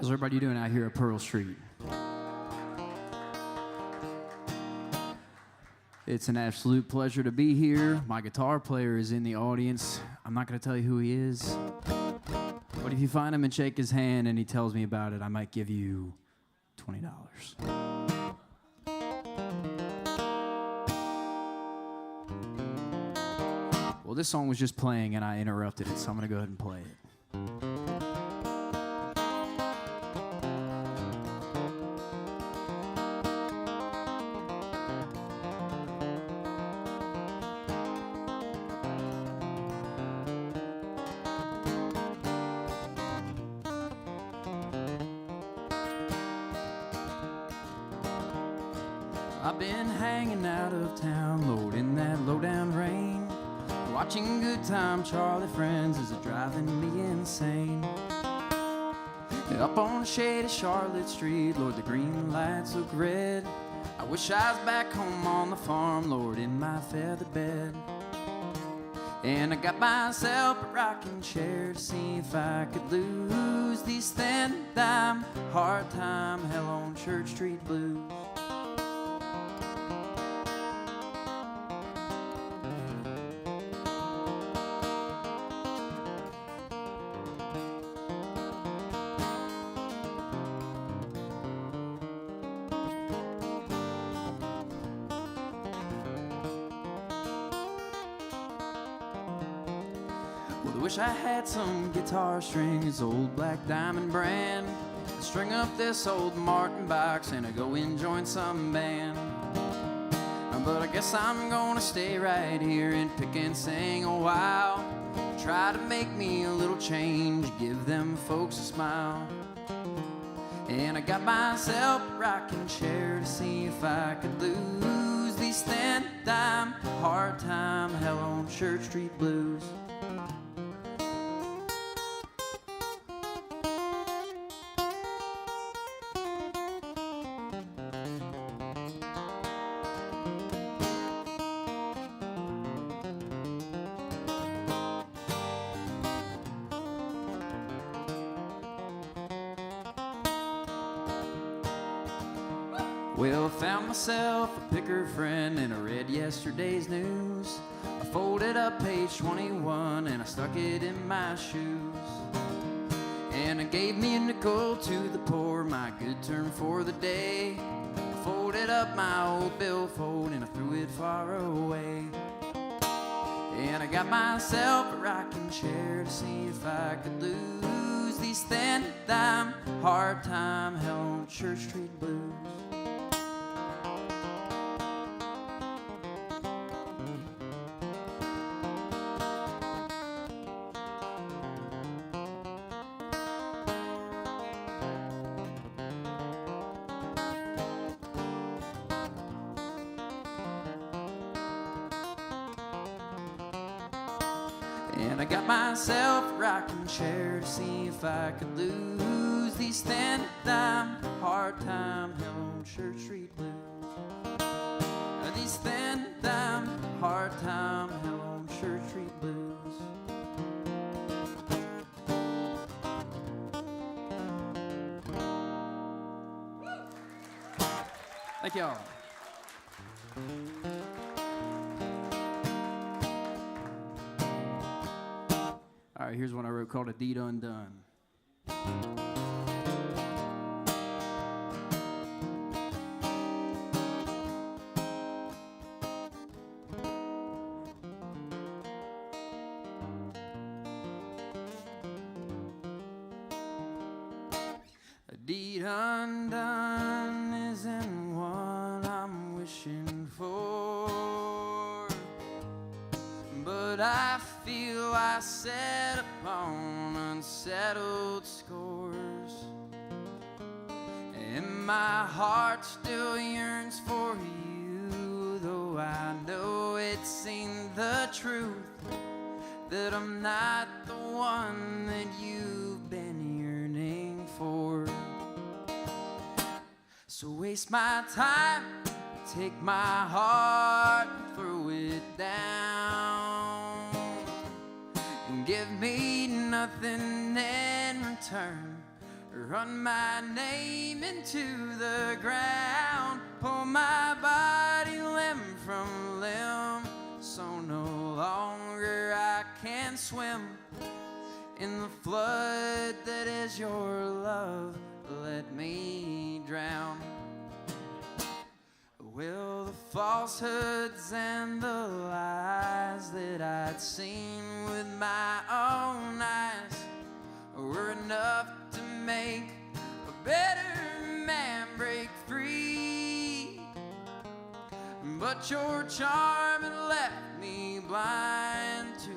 How's everybody doing out here at Pearl Street? It's an absolute pleasure to be here. My guitar player is in the audience. I'm not going to tell you who he is, but if you find him and shake his hand and he tells me about it, I might give you $20. Well, this song was just playing and I interrupted it, so I'm going to go ahead and play it. I've been hanging out of town, Lord, in that low-down rain, watching Good Time Charlie friends as they're driving me insane. Up on shady Charlotte Street, Lord, the green lights look red. I wish I was back home on the farm, Lord, in my feather bed. And I got myself a rocking chair to see if I could lose these thin dime, hard time, hell on Church Street blues. Well, I wish I had some guitar strings, old black diamond brand, string up this old Martin box and I go and join some band. But I guess I'm gonna stay right here and pick and sing a while, try to make me a little change, give them folks a smile. And I got myself a rocking chair to see if I could lose these thin dime, hard time, hell on Church Street blues. Well, I found myself a picker friend and I read yesterday's news. I folded up page 21 and I stuck it in my shoes. And I gave me a nickel to the poor, my good turn for the day. I folded up my old billfold and I threw it far away. And I got myself a rocking chair to see if I could lose these thin dime, hard time, hell on Church Street blues. And I got myself a rocking chair to see if I could lose these thin dime, hard time, hell on Church Street blues. These thin dime, hard time, hell on Church Street blues. Thank y'all. All right, here's one I wrote called A Deed Undone. A deed undone isn't what I'm wishing for, but I feel I set upon unsettled scores, and my heart still yearns for you, though I know it's in the truth that I'm not the one that you've been yearning for. So waste my time, take my heart and throw it down, and give me nothing in return, run my name into the ground, pull my body limb from limb, so no longer I can swim in the flood that is your love. Let me drown. Well, the falsehoods and the lies that I'd seen with my own eyes were enough to make a better man break free. But your charm had left me blind to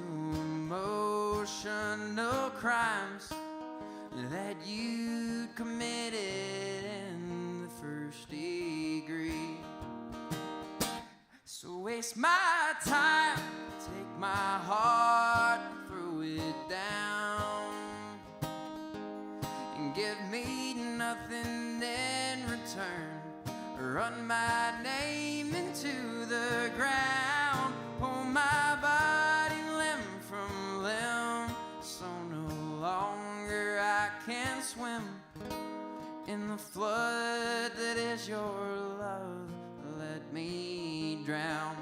emotional crimes that you'd committed in the first degree. So waste my time, take my heart, throw it down, and give me nothing in return. Run my name into the ground, pull my body limb from limb, so no longer I can swim in the flood that is your love. Let me drown.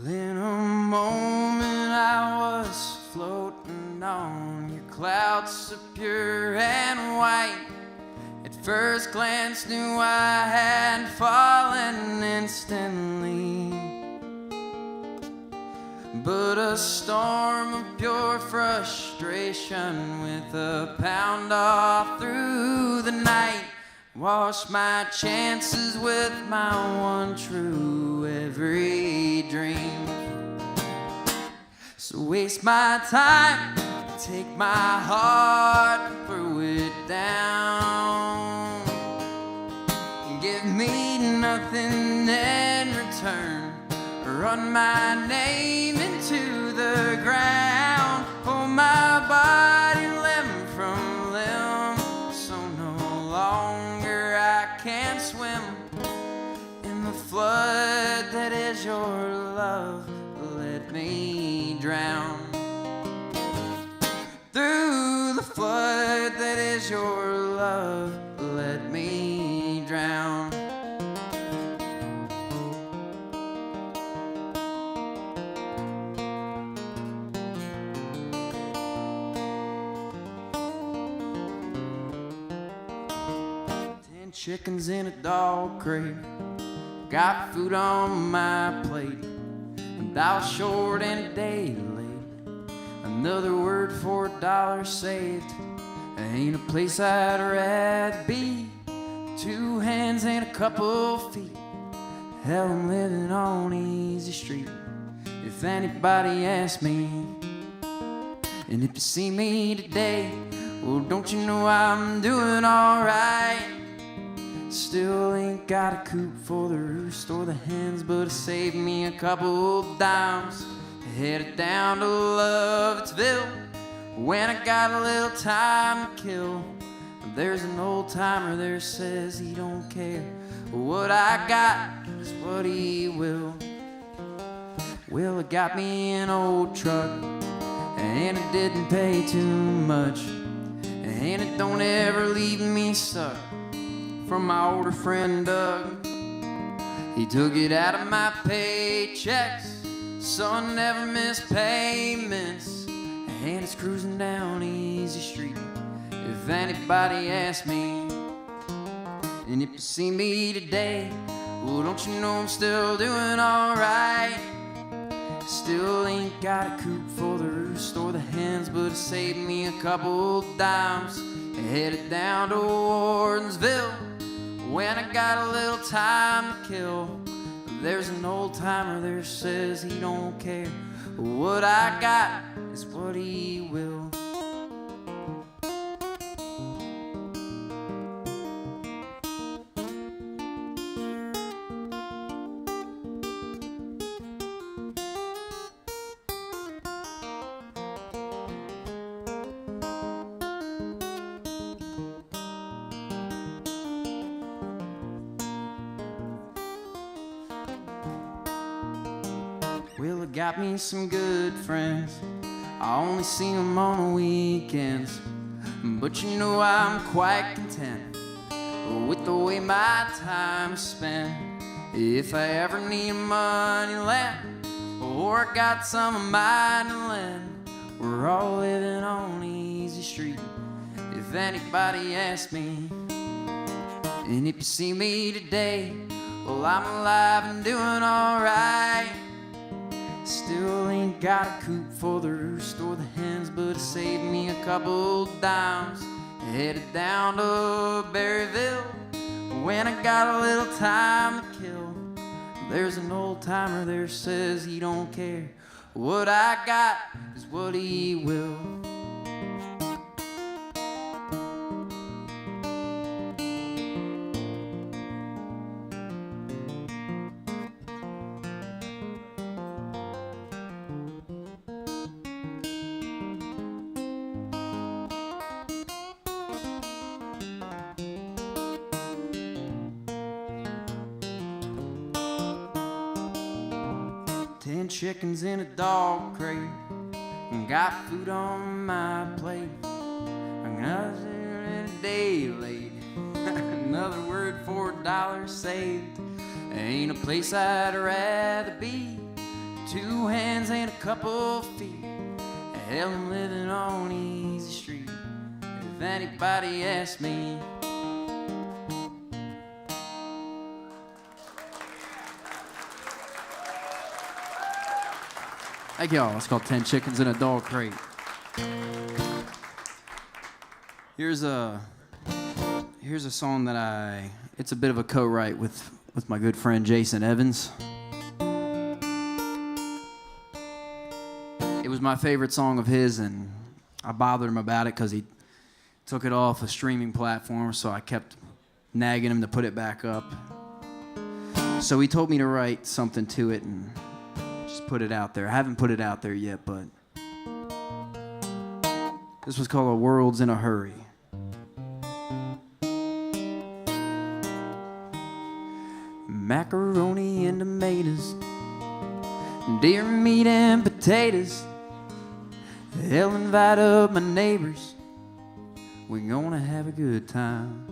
In a moment I was floating on your clouds so pure and white. At first glance knew I had fallen instantly, but a storm of pure frustration with a pound off through the night washed my chances with my one true every dream. So waste my time, take my heart, throw it down, and give me nothing in return. Run my name into the ground, pull my body limb from limb, so no longer I can swim in the flood that is your love. Let me drown. Through the flood that is your love, let me drown. Chickens in a dog crate, got food on my plate, and I was short and a day late. Another word for $1 saved. Ain't a place I'd rather be. 2 hands and a couple feet. Hell, I'm living on Easy Street. If anybody asks me, and if you see me today, well, don't you know I'm doing alright? Still ain't got a coop for the roost or the hens, but it saved me a couple dimes. Headed down to Lovettsville when I got a little time to kill. There's an old timer there says he don't care what I got, is what he will. Well, it got me an old truck, and it didn't pay too much, and it don't ever leave me stuck. From my older friend Doug, he took it out of my paychecks, so I never miss payments, and it's cruising down Easy Street. If anybody asks me, and if you see me today, well, don't you know I'm still doing alright? Still ain't got a coop for the roost or the hens, but it saved me a couple dimes. Headed down to Wardensville When I got a little time to kill, there's an old timer there says he don't care. What I got is what he will. Well, I got me some good friends. I only see them on the weekends. But you know I'm quite content with the way my time is spent. If I ever need money lent, or I got some of mine to lend, we're all living on Easy Street, if anybody asks me. And if you see me today, well, I'm alive and doing alright. Still ain't got a coop for the roost or the hens, but it saved me a couple dimes. Headed down to Berryville when I got a little time to kill. There's an old timer there says he don't care. What I got is what he will. 10 chickens in a dog crate, and got food on my plate. Another day late, another word for $1 saved. Ain't a place I'd rather be. 2 hands and a couple feet. Hell, I'm living on Easy Street, if anybody asks me. Thank y'all. It's called 10 Chickens in a Dog Crate. Here's a song that it's a bit of a co-write with my good friend Jason Evans. It was my favorite song of his, and I bothered him about it because he took it off a streaming platform, so I kept nagging him to put it back up. So he told me to write something to it and just put it out there. I haven't put it out there yet, but this was called A World's in a Hurry. Macaroni and tomatoes, deer meat and potatoes. Hell, invite up my neighbors, we're gonna have a good time.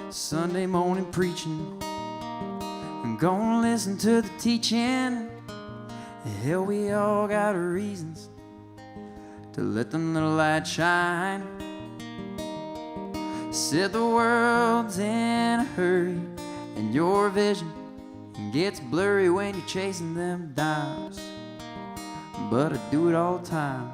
Sunday morning preaching, I'm gonna listen to the teaching. Hell, we all got reasons to let the little light shine. Said the world's in a hurry, and your vision gets blurry when you're chasing them dimes. But I do it all the time.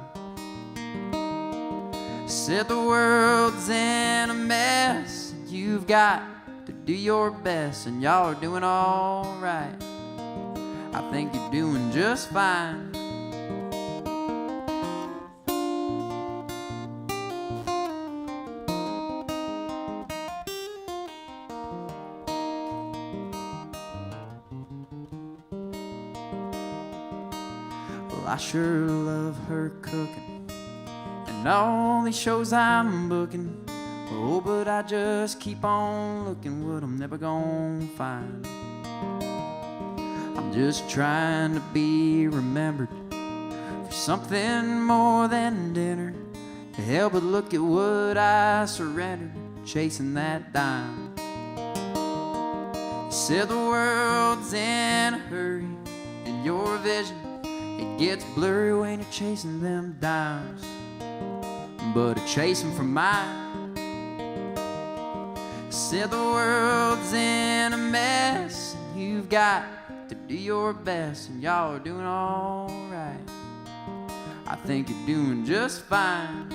Said the world's in a mess, you've got to do your best, and y'all are doing all right. I think you're doing just fine. Well, I sure love her cooking and all these shows I'm booking. Oh, but I just keep on looking what I'm never gonna find. I'm just trying to be remembered for something more than dinner. Hell, but look at what I surrendered, chasing that dime. You said the world's in a hurry, and your vision, it gets blurry when you're chasing them dimes. But I chase them from mine. Said the world's in a mess, and you've got to do your best, and y'all are doing all right. I think you're doing just fine.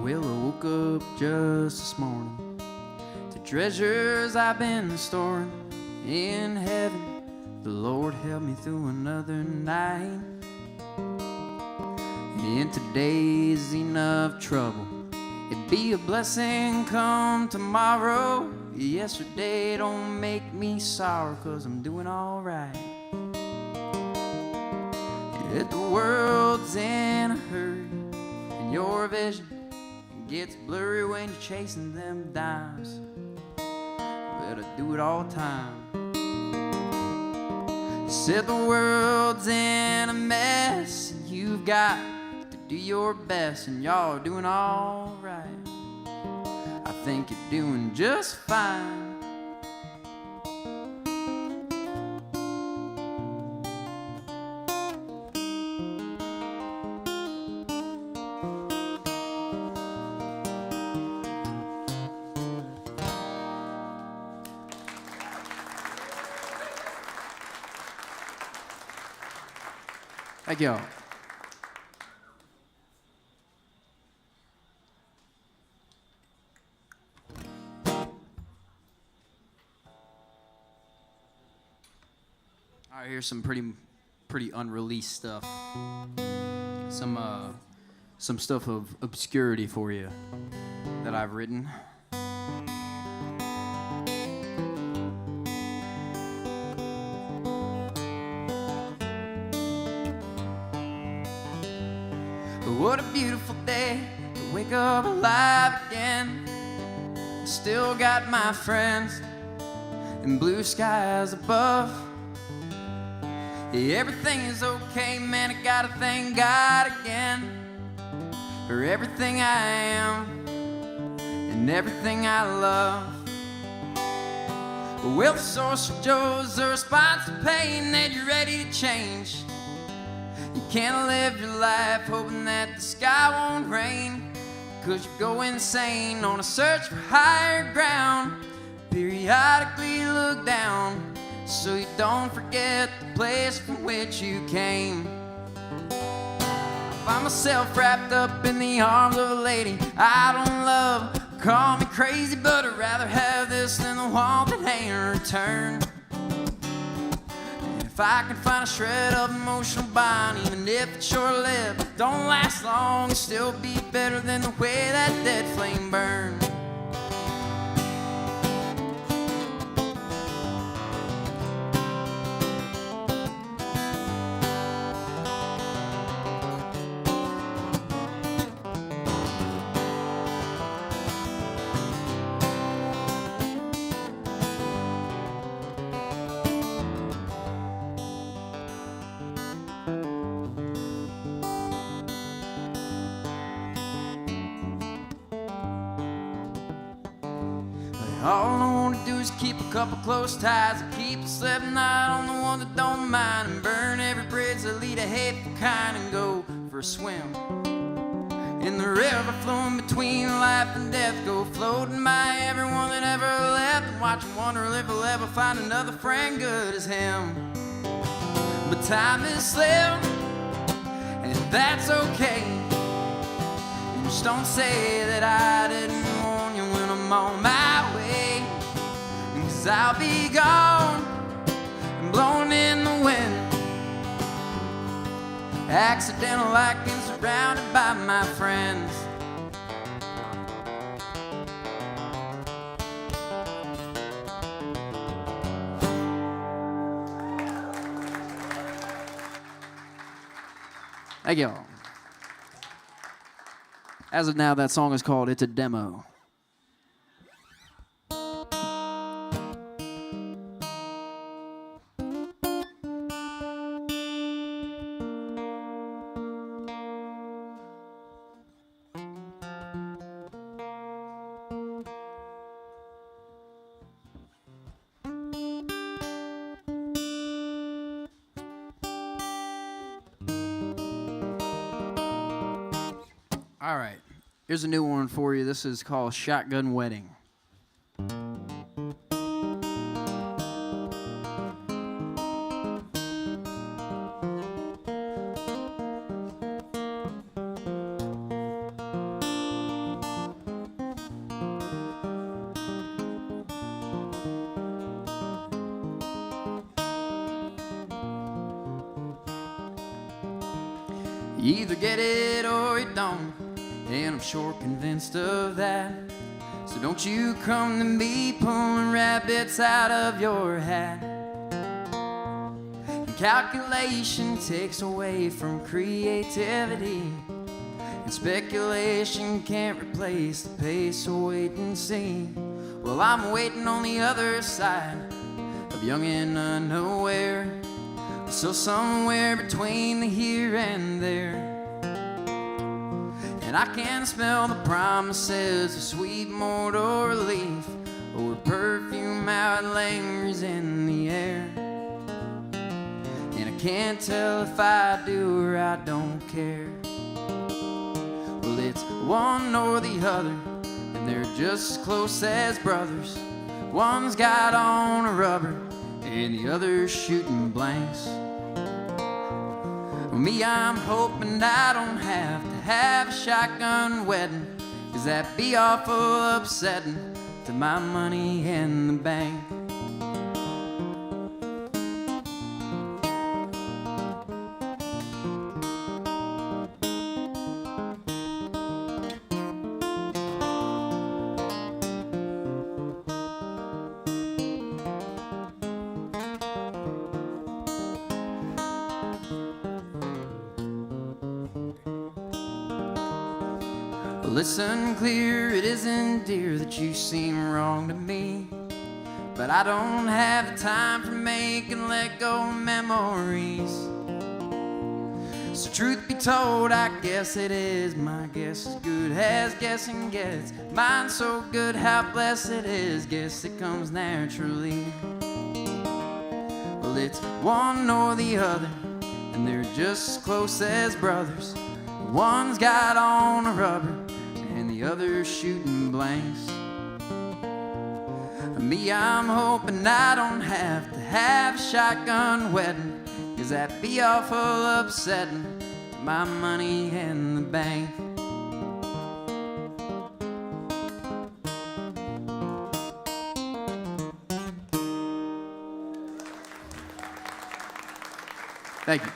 Well, I woke up just this morning to treasures I've been storing in heaven. The Lord helped me through another night. And today's enough trouble. It'd be a blessing come tomorrow. Yesterday don't make me sour, 'cause I'm doing alright. If the world's in a hurry and your vision gets blurry when you're chasing them dimes, better do it all the time. Said the world's in a mess and you've got to do your best, and y'all are doing all right. I think you're doing just fine. Thank y'all. All right, here's some pretty unreleased stuff. Some stuff of obscurity for you that I've written. What a beautiful day to wake up alive again. I still got my friends and blue skies above. Yeah, everything is okay, man. I gotta thank God again for everything I am and everything I love. Well, the source of joy's a response to pain that you're ready to change. You can't live your life hoping that the sky won't rain, 'cause you go insane on a search for higher ground. Periodically look down so you don't forget the place from which you came. I find myself wrapped up in the arms of a lady I don't love. Call me crazy, but I'd rather have this than the warmth that ain't returned. If I can find a shred of emotional bond, even if it's short-lived, don't last long, still be better than the way that dead flame burned. All I want to do is keep a couple close ties and keep a sleeping night on the one that don't mind, and burn every bridge that lead a hateful kind, and go for a swim in the river flowing between life and death. Go floating by everyone that ever left and watch and wonder if I'll ever find another friend good as him. But time is slipped, and that's okay. And just don't say that I didn't warn you when I'm on my way. 'Cause I'll be gone and blown in the wind, accidental like and surrounded by my friends. Thank y'all. As of now, that song is called It's a Demo. All right, here's a new one for you. This is called Shotgun Wedding. You either get it or you don't, and I'm sure convinced of that. So don't you come to me pulling rabbits out of your hat. And calculation takes away from creativity, and speculation can't replace the pace of wait and see. Well, I'm waiting on the other side of young and unaware, so somewhere between the here and there. And I can smell the promises of sweet mortal relief, or perfume out lingers in the air. And I can't tell if I do or I don't care. Well, it's one or the other, and they're just as close as brothers. One's got on a rubber, and the other's shooting blanks. Well, me, I'm hoping I don't have to have a shotgun wedding, 'cause that'd be awful upsetting to my money in the bank. Listen clear, it isn't dear that you seem wrong to me, but I don't have the time for making let go memories. So truth be told, I guess it is. My guess as good as guessing gets. Mine's so good how blessed it is. Guess it comes naturally. Well, it's one or the other, and they're just as close as brothers. One's got on a rubber, and the other's shooting blanks. Me, I'm hoping I don't have to have a shotgun wedding, 'cause that'd be awful upsetting to my money in the bank. Thank you.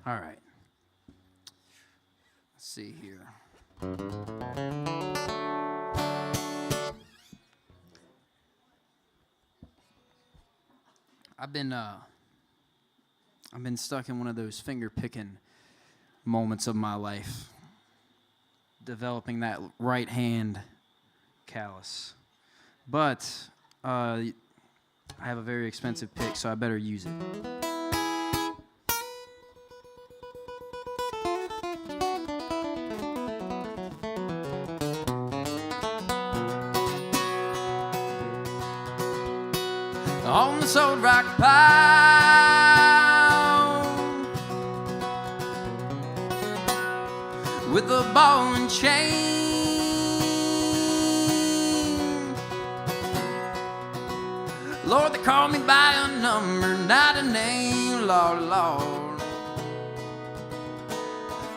All right. Let's see here. I've been stuck in one of those finger-picking moments of my life, developing that right hand callus. But I have a very expensive pick, so I better use it. On this old rock pile with a ball and chain. Lord, they call me by a number, not a name. Lord, Lord,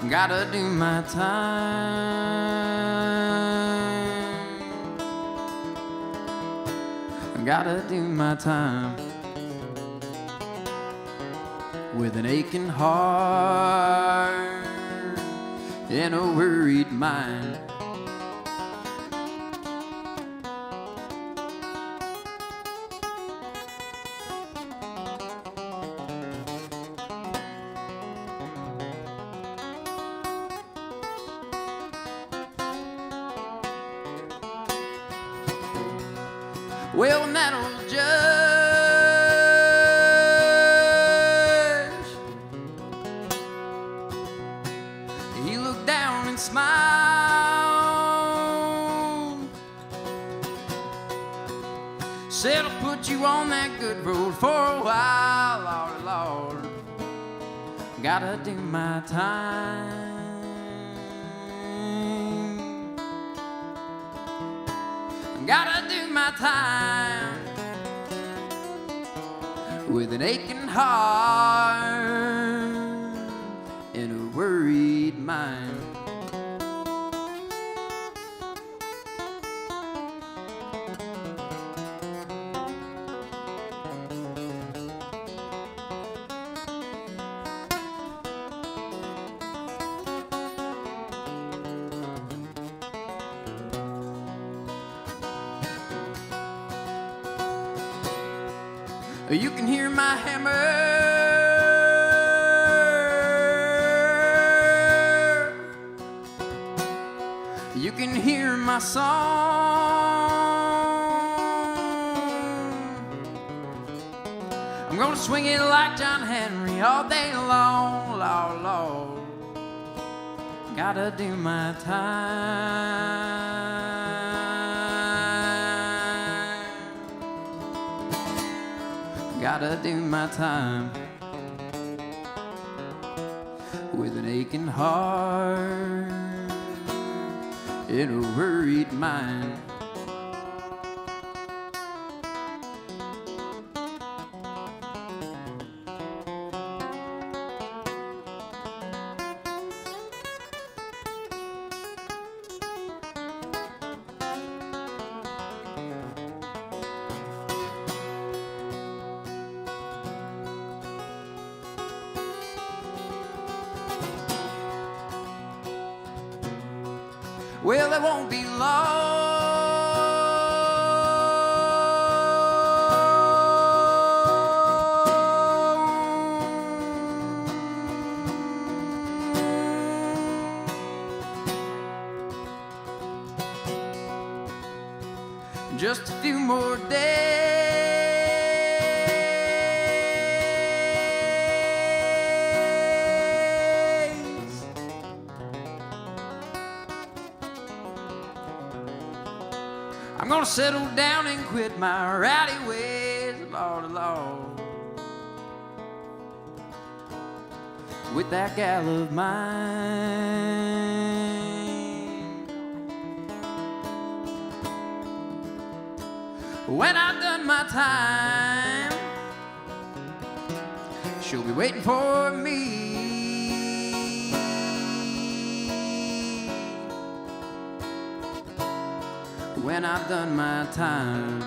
gotta do my time. Gotta do my time with an aching heart and a worried mind. Well, when that old judge, he looked down and smiled, said, I'll put you on that good road for a while. Lord, Lord, gotta do my time. Gotta do my time with an aching heart and a worried mind. You can hear my hammer. You can hear my song. I'm gonna swing it like John Henry all day long, Lord, Lord. Gotta do my time. Gotta do my time. With an aching heart in a worried mind. Well, it won't be long. Just a few more days. I'm gonna settle down and quit my rowdy ways, Lord, Lord, with that gal of mine. When I've done my time, she'll be waiting for me. When I've done my time.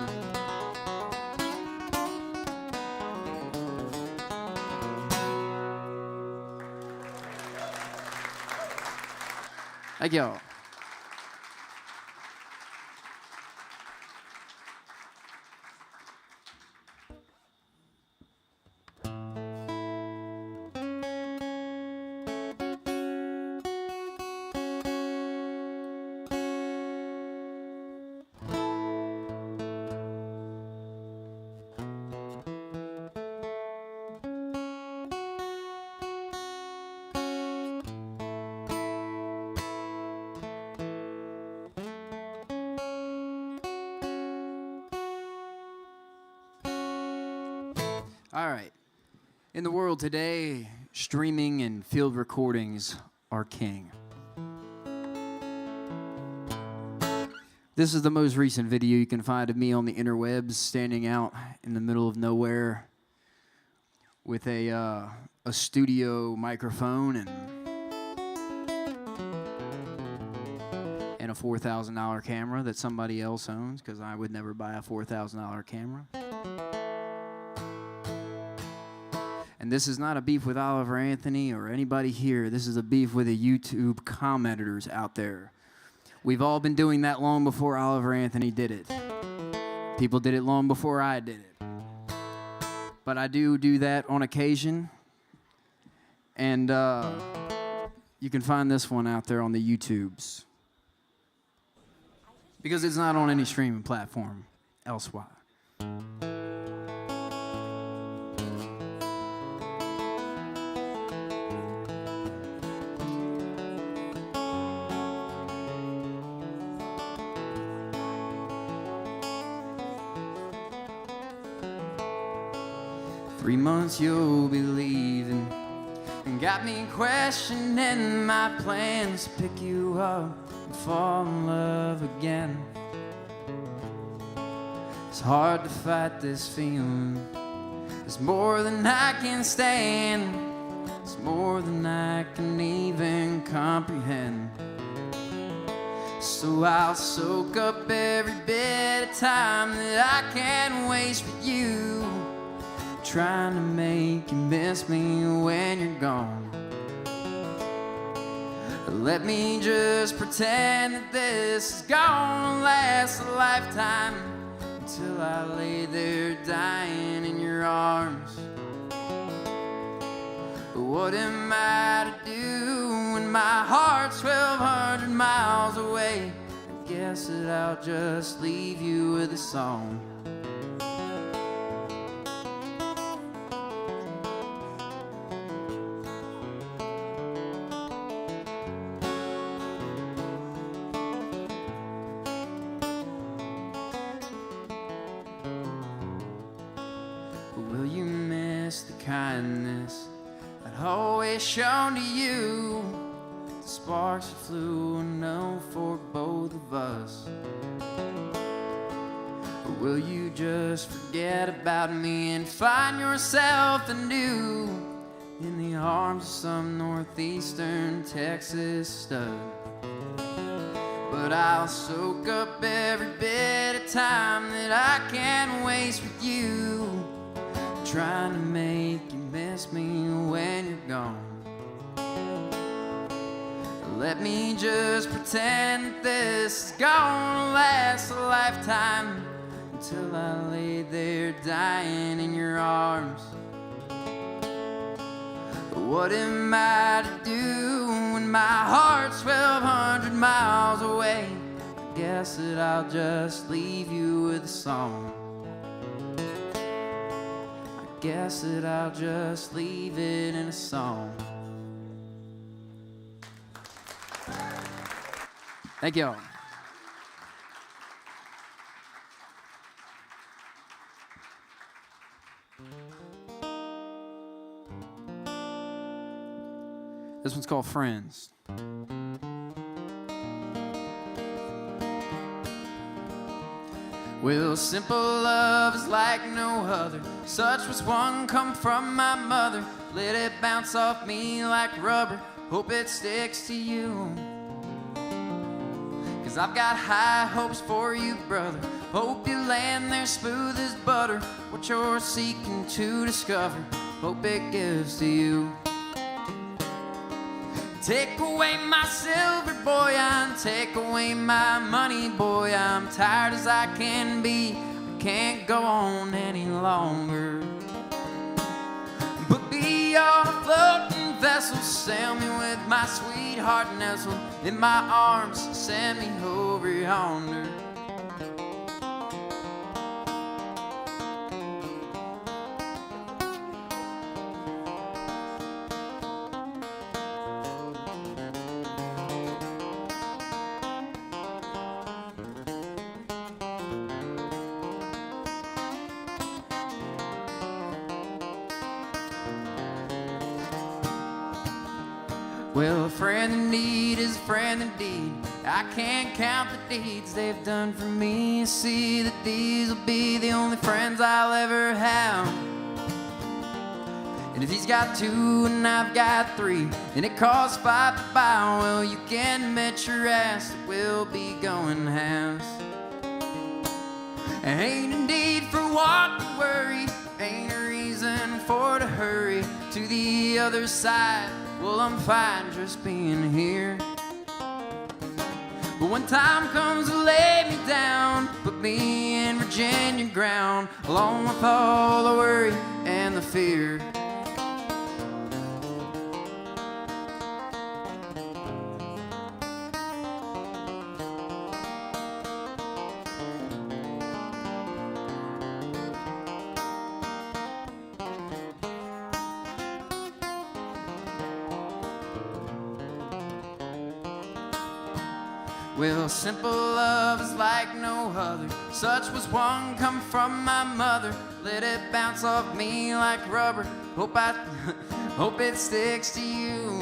Thank y'all. All right. In the world today, streaming and field recordings are king. This is the most recent video you can find of me on the interwebs, standing out in the middle of nowhere with a studio microphone and a $4,000 camera that somebody else owns, because I would never buy a $4,000 camera. And this is not a beef with Oliver Anthony or anybody here. This is a beef with the YouTube commenters out there. We've all been doing that long before Oliver Anthony did it. People did it long before I did it. But I do that on occasion. And you can find this one out there on the YouTubes, because it's not on any streaming platform elsewhere. 3 months you'll be leaving, and got me questioning my plans to pick you up and fall in love again. It's hard to fight this feeling. It's more than I can stand. It's more than I can even comprehend. So I'll soak up every bit of time that I can waste with you, trying to make you miss me when you're gone. Let me just pretend that this is gonna last a lifetime. until I lay there dying in your arms. What am I to do when my heart's 1,200 miles away? I guess that I'll just leave you with a song. Will you miss the kindness I'd always shown to you? The sparks that flew enough for both of us. Or will you just forget about me and find yourself anew in the arms of some northeastern Texas stud? But I'll soak up every bit of time that I can waste with you, trying to make you miss me when you're gone. Let me just pretend that this is gonna last a lifetime, until I lay there dying in your arms. What am I to do when my heart's 1,200 miles away? I guess that I'll just leave you with a song. Guess that I'll just leave it in a song. Thank you. This one's called Friends. Well, simple love is like no other. Such was one come from my mother. Let it bounce off me like rubber. Hope it sticks to you. 'Cause I've got high hopes for you, brother. Hope you land there smooth as butter. What you're seeking to discover, hope it gives to you. Take away my silver, boy, and take away my money, boy. I'm tired as I can be. I can't go on any longer. Put me on a floating vessel, sail me with my sweetheart nestled in my arms, send me over yonder. Well, a friend in need is a friend indeed. I can't count the deeds they've done for me. I see that these will be the only friends I'll ever have. And if he's got two and I've got three, and it costs $5 to buy, well, you can bet your ass that we'll be going halves. Ain't a need for what to worry, ain't a reason for to hurry to the other side. Well, I'm fine just being here. But when time comes to lay me down, put me in Virginia ground, along with all the worry and the fear. Well, simple love is like no other. Such was one come from my mother. Let it bounce off me like rubber. Hope it sticks to you.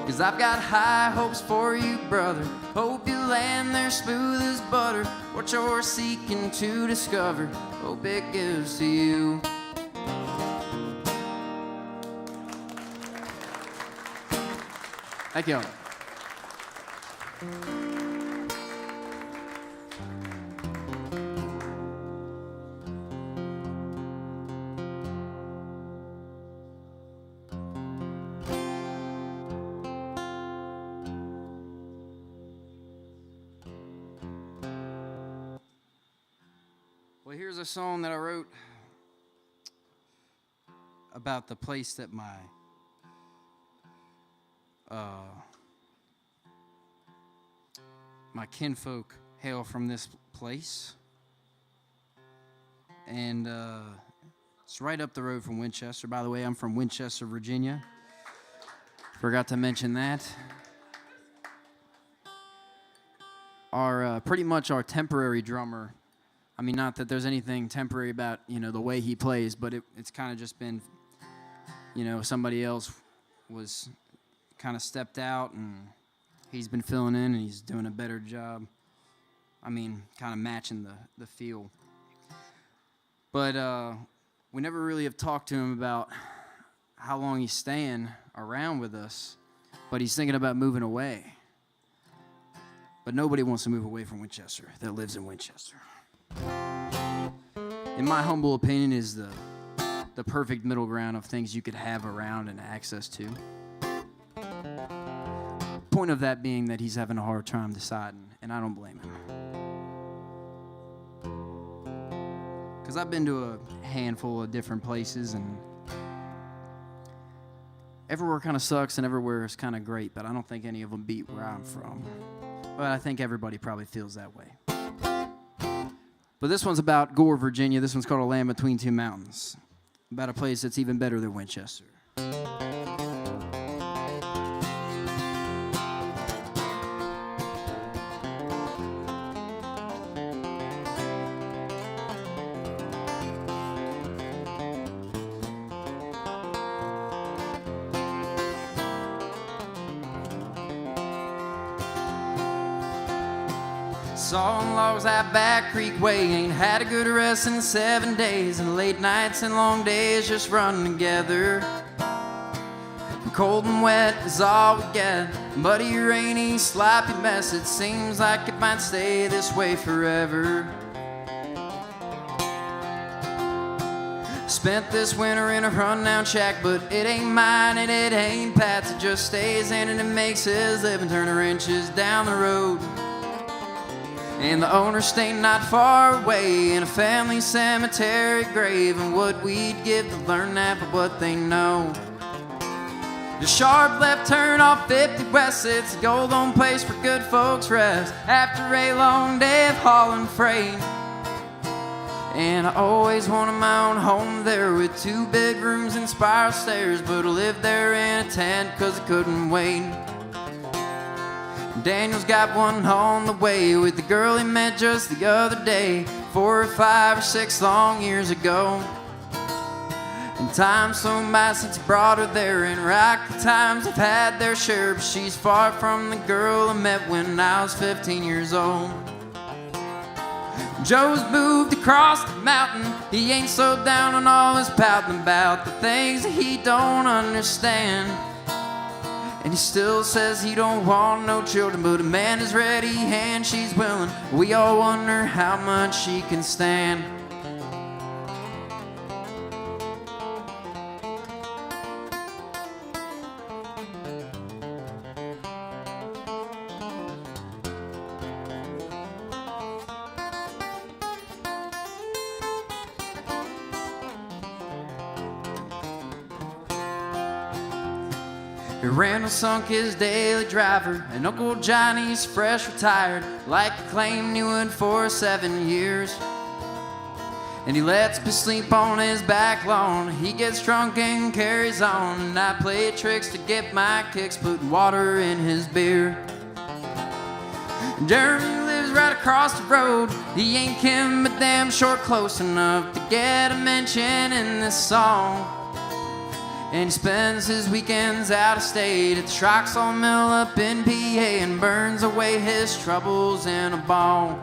'Cause I've got high hopes for you, brother. Hope you land there smooth as butter. What you're seeking to discover, hope it gives to you. Thank you. Well, here's a song that I wrote about the place that my kinfolk hail from, this place. And it's right up the road from Winchester. By the way, I'm from Winchester, Virginia. Forgot to mention that. Pretty much our temporary drummer, I mean, not that there's anything temporary about, the way he plays, but it's kind of just been, somebody else was kind of stepped out, and he's been filling in, and he's doing a better job. I mean, kind of matching the feel. But we never really have talked to him about how long he's staying around with us, but he's thinking about moving away. But nobody wants to move away from Winchester that lives in Winchester. In my humble opinion, is the perfect middle ground of things you could have around and access to. Point of that being that he's having a hard time deciding, and I don't blame him. Because I've been to a handful of different places, and everywhere kind of sucks and everywhere is kind of great, but I don't think any of them beat where I'm from. But I think everybody probably feels that way. But this one's about Gore, Virginia. This one's called A Land Between Two Mountains. About a place that's even better than Winchester. Sawing logs out Back Creek Way, ain't had a good rest in 7 days, and late nights and long days just run together. Cold and wet is all we get, muddy, rainy, sloppy mess. It seems like it might stay this way forever. Spent this winter in a rundown shack, but it ain't mine and it ain't Pat's. It just stays in and it makes his living turn her inches down the road. And the owner staying not far away in a family cemetery grave, and what we'd give to learn that, but what they know. The sharp left turn off 50 West, it's a gold home place for good folks rest after a long day of hauling freight. And I always wanted my own home there with 2 big rooms and spiral stairs, but I lived there in a tent 'cause I couldn't wait. Daniel's got one on the way with the girl he met just the other day, 4 or 5 or 6 long years ago. And time's flown by since I brought her there, and right the times I've had their share, but she's far from the girl I met when I was 15 years old. Joe's moved across the mountain, he ain't slowed down on all his pouting about the things that he don't understand. And he still says he don't want no children, but a man is ready and she's willing. We all wonder how much she can stand. Randall sunk his daily driver, and Uncle Johnny's fresh retired, like he claimed he would for 7 years. And he lets me sleep on his back lawn. He gets drunk and carries on, and I play tricks to get my kicks, putting water in his beer. Jeremy lives right across the road. He ain't Kim, but damn short close enough to get a mention in this song. And he spends his weekends out of state at the Troxel Mill up in PA, and burns away his troubles in a ball.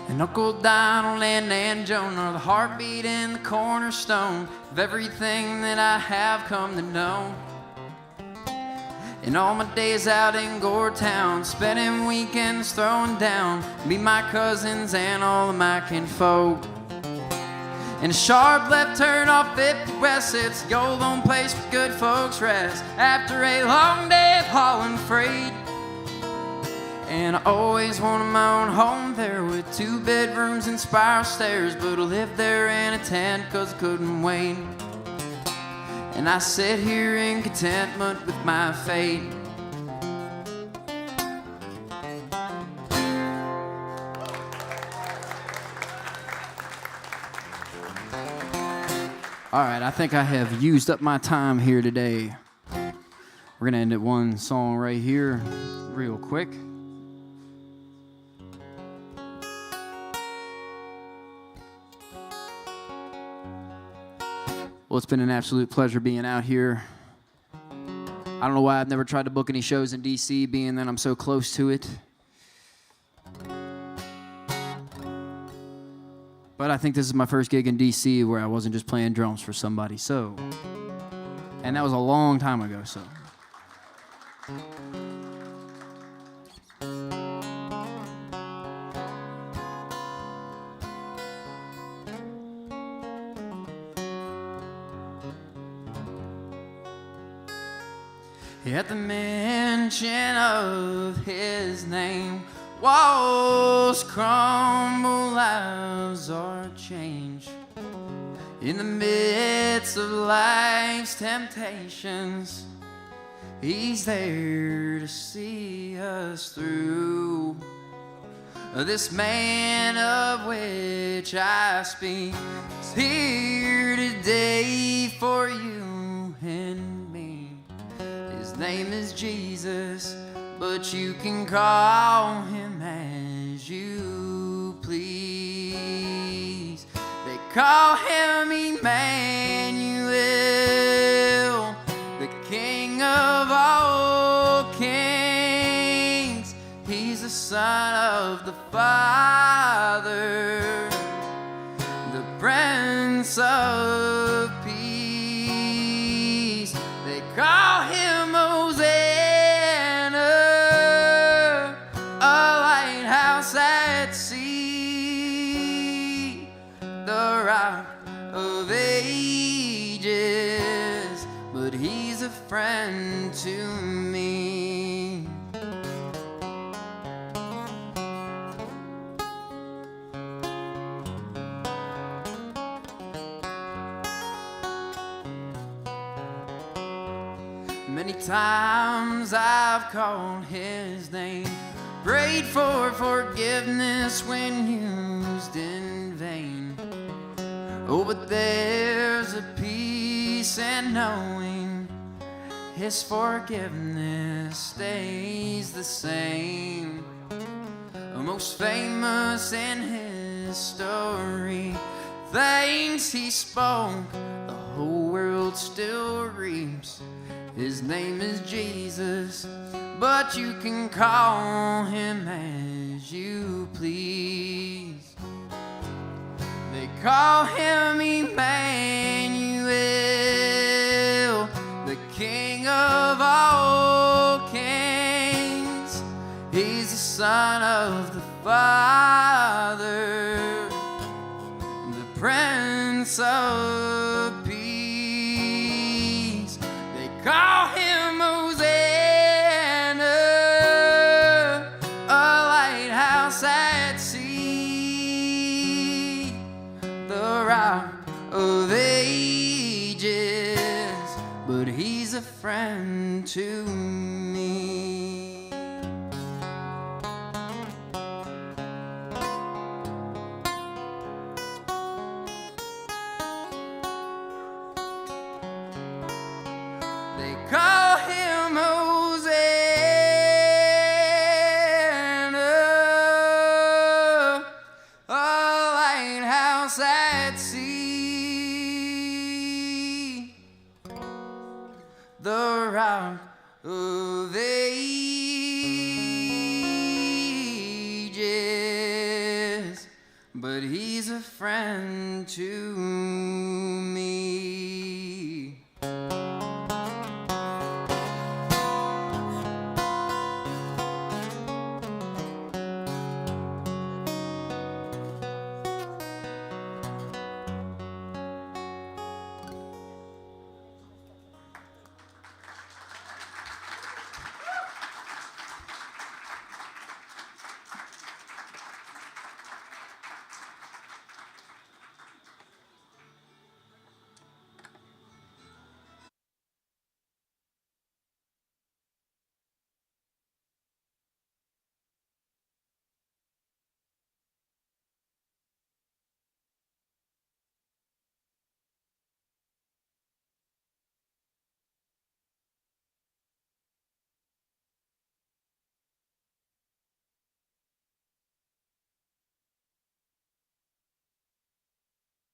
And Uncle Donald and Aunt Joan are the heartbeat and the cornerstone of everything that I have come to know. And all my days out in Gore Town, spending weekends throwing down, meet my cousins and all of my kinfolk. And a sharp left turn off 50 West, it's the old home place where good folks rest after a long day of hauling freight. And I always wanted my own home there with 2 bedrooms and spiral stairs, but I lived there in a tent 'cause I couldn't wait. And I sit here in contentment with my fate. All right, I think I have used up my time here today. We're gonna end at one song right here, real quick. Well, it's been an absolute pleasure being out here. I don't know why I've never tried to book any shows in DC, being that I'm so close to it. But I think this is my first gig in DC where I wasn't just playing drums for somebody, so. And that was a long time ago, so. At the mention of his name, walls crumble, lives are changed. In the midst of life's temptations, he's there to see us through. This man of which I speak is here today for you and me. His name is Jesus, but you can call him as you please. They call him Emmanuel, the King of all kings. He's the Son of the Father, the Prince of Peace. They call him Hosanna, a lighthouse at sea, the Rock of Ages, but he's a friend to me. Many times I've called his name, prayed for forgiveness when used in vain. Oh, but there's a peace in knowing his forgiveness stays the same. Most famous in his story, things he spoke, the whole world still reaps. His name is Jesus, but you can call him as you please. They call him Emmanuel, the King of all kings. He's the Son of the Father, the Prince of Peace. They call him Hosanna, a lighthouse at sea, the Rock of Ages, but he's a friend to me. They call him Hosanna, a lighthouse at sea, the Rock of Ages, but he's a friend to me.